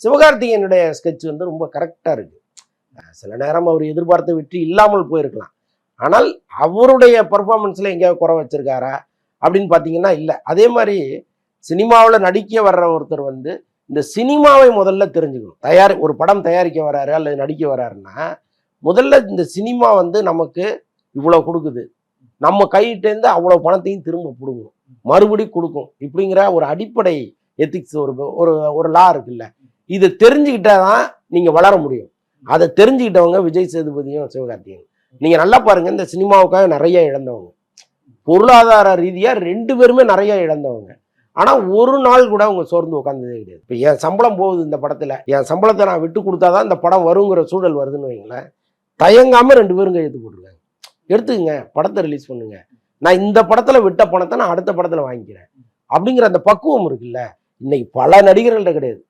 சிவகார்த்திகேயனுடைய sketch வந்து ரொம்ப கரெக்டாக இருக்கு. சில நேரம் அவர் எதிர்பார்த்த வெற்றி இல்லாமல் போயிருக்கலாம். ஆனால் அவருடைய பர்ஃபார்மன்ஸில் எங்கேயாவது குறை வச்சிருக்காரா அப்படின்னு பார்த்தீங்கன்னா இல்லை. அதே மாதிரி சினிமாவில் நடிக்க வர்ற ஒருத்தர் வந்து இந்த சினிமாவை முதல்ல தெரிஞ்சுக்கணும். ஒரு படம் தயாரிக்க வராரு அல்லது நடிக்க வராருன்னா முதல்ல இந்த சினிமா வந்து நமக்கு இவ்வளோ கொடுக்குது, நம்ம கையிட்டேருந்து அவ்வளோ பணத்தையும் திரும்ப பிடுங்கும், மறுபடி கொடுக்கும், இப்படிங்கிற ஒரு அடிப்படை எத்திக்ஸ் ஒரு லா இருக்குல்ல. இதை தெரிஞ்சுக்கிட்டா தான் நீங்கள் வளர முடியும். அதை தெரிஞ்சுக்கிட்டவங்க விஜய் சேதுபதியும் சிவகார்த்திகேயன். நீங்கள் நல்லா பாருங்க, இந்த சினிமாவுக்காக நிறைய இழந்தவங்க, பொருளாதார ரீதியாக 2 பேருமே நிறைய இழந்தவங்க. ஆனால் ஒரு நாள் கூட அவங்க சோர்ந்து உட்காந்ததே கிடையாது. இப்போ என் சம்பளம் போகுது இந்த படத்தில், என் சம்பளத்தை நான் விட்டு கொடுத்தாதான் இந்த படம் வருங்கிற சூழல் வருதுன்னு வைங்களேன், தயங்காமல் 2 பேரும் கையெழுத்து போட்டுருக்காங்க. எடுத்துக்கங்க, படத்தை ரிலீஸ் பண்ணுங்க, நான் இந்த படத்தில் விட்ட பணத்தை நான் அடுத்த படத்தில் வாங்கிக்கிறேன் அப்படிங்கிற அந்த பக்குவம் இருக்குல்ல, இன்னைக்கு பல நடிகர்கள்ட்ட கிடையாது.